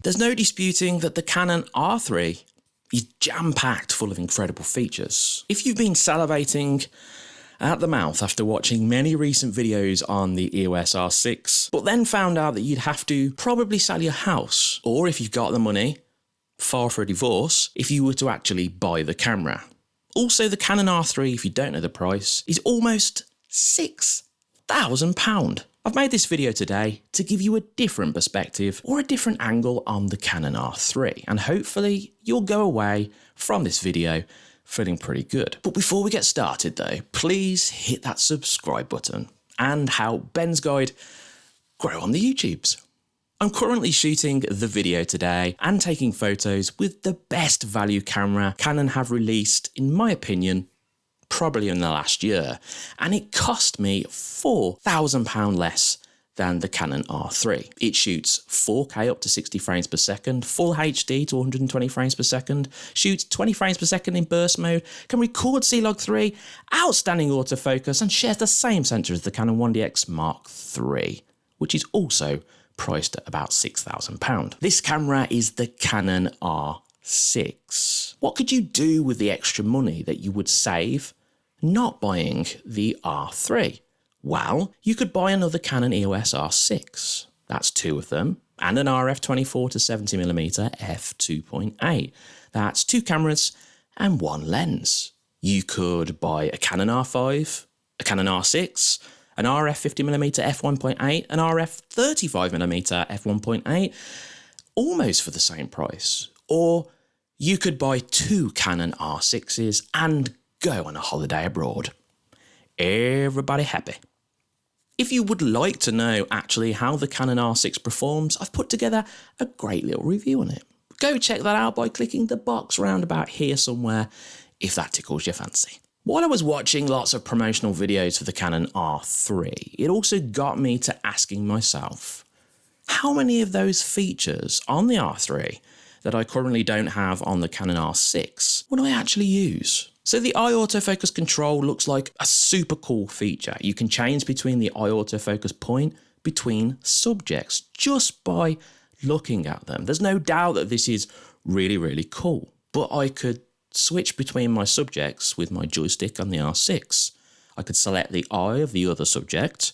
There's no disputing that the Canon R3 is jam-packed full of incredible features. If you've been salivating at the mouth after watching many recent videos on the EOS R6, but then found out that you'd have to probably sell your house, or if you've got the money, file for a divorce, if you were to actually buy the camera. Also, the Canon R3, if you don't know the price, is almost £6,000. I've made this video today to give you a different perspective or a different angle on the Canon R3, and hopefully you'll go away from this video feeling pretty good. But before we get started though, please hit that subscribe button and help Ben's Guide grow on the YouTubes. I'm currently shooting the video today and taking photos with the best value camera Canon have released, in my opinion, probably in the last year, and it cost me £4,000 less than the Canon R3. It shoots 4K up to 60 frames per second, full HD to 120 frames per second, shoots 20 frames per second in burst mode, can record C-Log 3, outstanding autofocus, and shares the same sensor as the Canon 1DX Mark III, which is also priced at about £6,000. This camera is the Canon R6. What could you do with the extra money that you would save not buying the R3? Well, you could buy another Canon EOS R6. That's two of them, and an RF 24 to 70mm f2.8. That's two cameras and one lens. You could buy a Canon R5, a Canon R6, an RF 50mm f1.8, an RF 35mm f1.8, almost for the same price. Or you could buy two Canon R6s and go on a holiday abroad. Everybody happy. If you would like to know actually how the Canon R6 performs, I've put together a great little review on it. Go check that out by clicking the box round about here somewhere if that tickles your fancy. While I was watching lots of promotional videos for the Canon R3, it also got me to asking myself, how many of those features on the R3 that I currently don't have on the Canon R6 would I actually use? So the eye autofocus control looks like a super cool feature. You can change between the eye autofocus point between subjects just by looking at them. There's no doubt that this is really, really cool, but I could switch between my subjects with my joystick on the R6. I could select the eye of the other subject,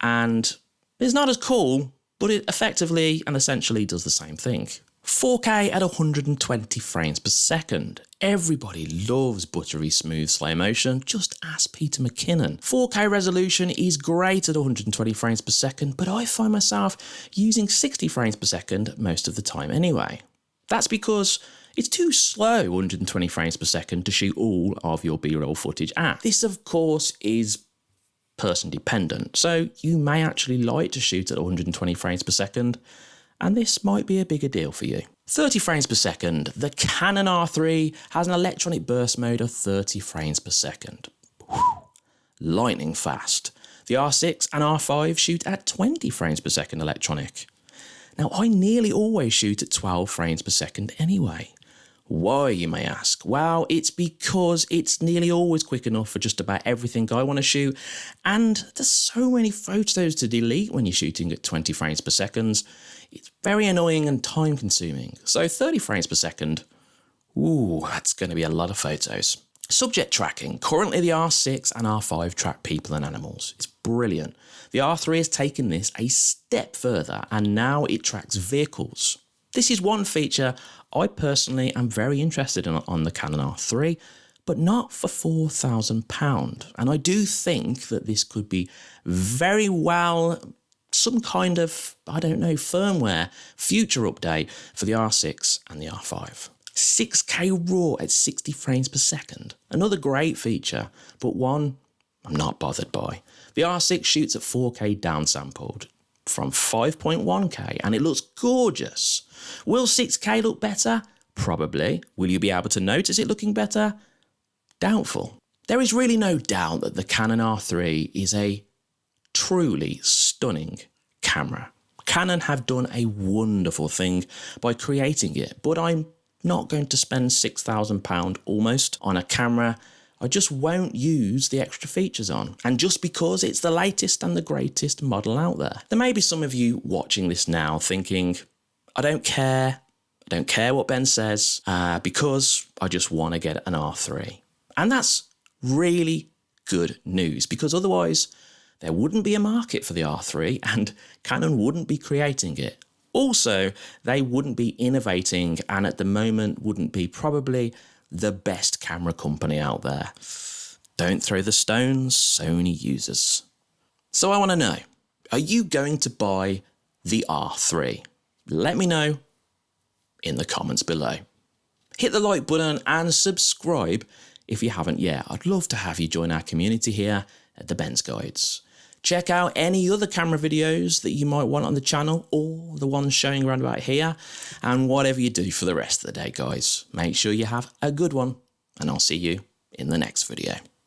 and it's not as cool, but it effectively and essentially does the same thing. 4K at 120 frames per second. Everybody loves buttery smooth slow motion, just ask Peter McKinnon. 4K resolution is great at 120 frames per second, but I find myself using 60 frames per second most of the time anyway. That's because it's too slow, 120 frames per second, to shoot all of your B-roll footage at. This, of course, is person dependent, so you may actually like to shoot at 120 frames per second, and this might be a bigger deal for you. 30 frames per second. The Canon R3 has an electronic burst mode of 30 frames per second. Whew. Lightning fast. The R6 and R5 shoot at 20 frames per second electronic. Now, I nearly always shoot at 12 frames per second anyway. Why, you may ask? Well, it's because it's nearly always quick enough for just about everything I want to shoot, and there's so many photos to delete when you're shooting at 20 frames per second. It's very annoying and time consuming. So 30 frames per second, ooh, that's going to be a lot of photos. Subject tracking. Currently the R6 and R5 track people and animals. It's brilliant. The R3 has taken this a step further, and now it tracks vehicles. This is one feature I personally am very interested in on the Canon R3, but not for £4,000. And I do think that this could be very well some kind of, I don't know, firmware future update for the R6 and the R5. 6K RAW at 60 frames per second. Another great feature, but one I'm not bothered by. The R6 shoots at 4K downsampled from 5.1K, and it looks gorgeous. Will 6K look better? Probably. Will you be able to notice it looking better? Doubtful. There is really no doubt that the Canon R3 is a truly stunning camera. Canon have done a wonderful thing by creating it, but I'm not going to spend £6,000 almost on a camera I just won't use the extra features on. And just because it's the latest and the greatest model out there. There may be some of you watching this now thinking, I don't care. I don't care what Ben says because I just want to get an R3. And that's really good news because otherwise there wouldn't be a market for the R3 and Canon wouldn't be creating it. Also, they wouldn't be innovating and at the moment wouldn't be probably the best camera company out there. Don't throw the stones, Sony users. So I want to know, are you going to buy the R3? Let me know in the comments below. Hit the like button and subscribe if you haven't yet. I'd love to have you join our community here at the Ben's Guides. Check out any other camera videos that you might want on the channel or the ones showing around about here. And whatever you do for the rest of the day, guys, make sure you have a good one and I'll see you in the next video.